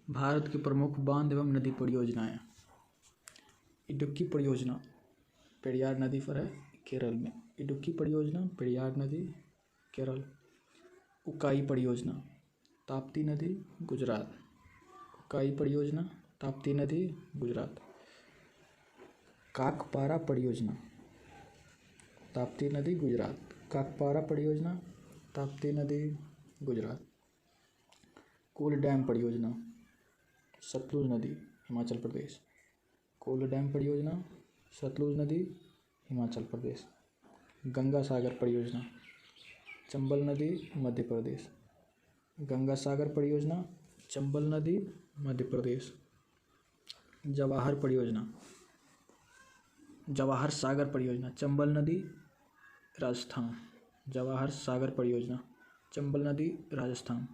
भारत की प्रमुख बांध एवं नदी परियोजनाएं। इडुक्की परियोजना पेरियार नदी पर है, केरल में। इडुक्की परियोजना पेरियार नदी, केरल। उकाई परियोजना ताप्ती नदी, गुजरात। उकाई परियोजना ताप्ती नदी, गुजरात। काकपारा परियोजना ताप्ती नदी, गुजरात। काकपारा परियोजना ताप्ती नदी, गुजरात। कोल डैम परियोजना सतलुज नदी, हिमाचल प्रदेश। कोल डैम परियोजना सतलुज नदी, हिमाचल प्रदेश। गंगा सागर परियोजना चंबल नदी, मध्य प्रदेश। गंगा सागर परियोजना चंबल नदी, मध्य प्रदेश। जवाहर परियोजना जवाहर सागर परियोजना चंबल नदी, राजस्थान। जवाहर सागर परियोजना चंबल नदी, राजस्थान।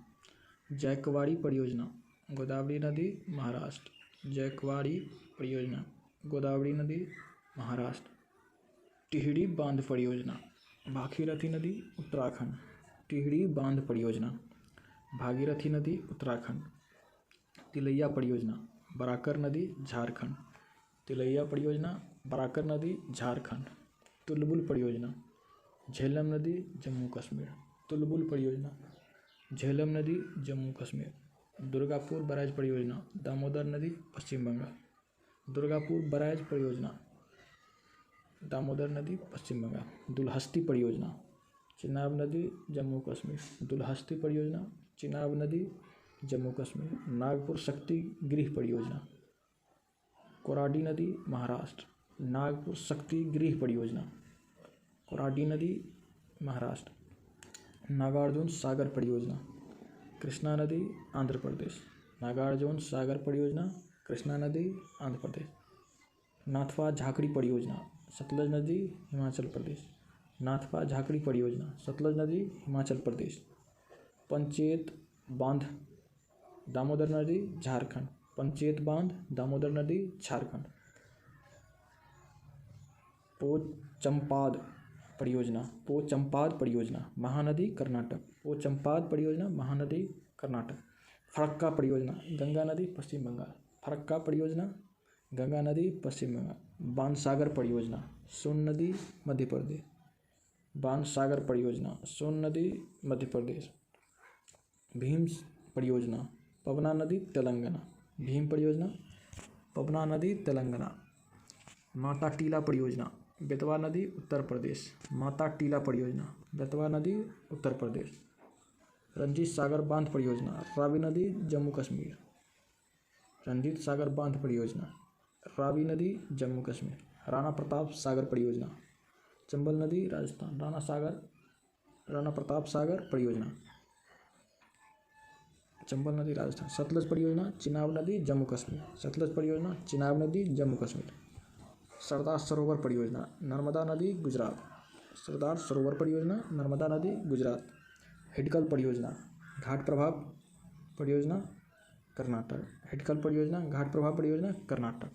जैकवाड़ी परियोजना गोदावरी नदी, महाराष्ट्र। जैकवाड़ी परियोजना गोदावरी नदी, महाराष्ट्र। टिहरी बांध परियोजना भागीरथी नदी, उत्तराखंड। टिहरी बांध परियोजना भागीरथी नदी, उत्तराखंड। तिलैया परियोजना बराकर नदी, झारखंड। तिलैया परियोजना बराकर नदी, झारखंड। तुलबुल परियोजना झेलम नदी, जम्मू कश्मीर। तुलबुल परियोजना झेलम नदी, जम्मू कश्मीर। दुर्गापुर बैराज परियोजना दामोदर नदी, पश्चिम बंगाल। दुर्गापुर बैराज परियोजना दामोदर नदी, पश्चिम बंगाल। दुलहस्ती परियोजना चिनाब नदी, जम्मू कश्मीर। दुलहस्ती परियोजना चिनाब नदी, जम्मू कश्मीर। नागपुर शक्ति गृह परियोजना कोराडी नदी, महाराष्ट्र। नागपुर शक्ति गृह परियोजना कोराडी नदी, महाराष्ट्र। नागार्जुन सागर परियोजना कृष्णा नदी, आंध्र प्रदेश। नागार्जुन सागर परियोजना कृष्णा नदी, आंध्र प्रदेश। नाथपा झाकड़ी परियोजना सतलज नदी, हिमाचल प्रदेश। नाथपा झाकड़ी परियोजना सतलज नदी, हिमाचल प्रदेश। पंचेत बांध दामोदर नदी, झारखंड। पंचेत बांध दामोदर नदी, झारखंड। पोचम्पाद परियोजना महानदी, कर्नाटक। पोचम्पाद परियोजना महानदी, कर्नाटक। फरक्का परियोजना गंगा नदी, पश्चिम बंगाल। फरक्का परियोजना गंगा नदी, पश्चिम बंगाल। बाणसागर परियोजना सोन नदी, मध्य प्रदेश। बाणसागर परियोजना सोन नदी, मध्य प्रदेश। भीम परियोजना पवना नदी, तेलंगाना। भीम परियोजना पवना नदी, तेलंगाना। माता टीला परियोजना बेतवा नदी, उत्तर प्रदेश। माता टीला परियोजना बेतवा नदी, उत्तर प्रदेश। रंजीत सागर बांध परियोजना रावी नदी, जम्मू कश्मीर। रंजीत सागर बांध परियोजना रावी नदी, जम्मू कश्मीर। राणा प्रताप सागर परियोजना चंबल नदी, राजस्थान। राणा प्रताप सागर परियोजना चंबल नदी, राजस्थान। सतलज परियोजना चिनाब नदी, जम्मू कश्मीर। सतलज परियोजना चिनाब नदी, जम्मू कश्मीर। सरदार सरोवर परियोजना नर्मदा नदी, गुजरात। सरदार सरोवर परियोजना नर्मदा नदी, गुजरात। हिडकल परियोजना घाट प्रभाव परियोजना कर्नाटक। हिडकल परियोजना घाट प्रभाव परियोजना कर्नाटक।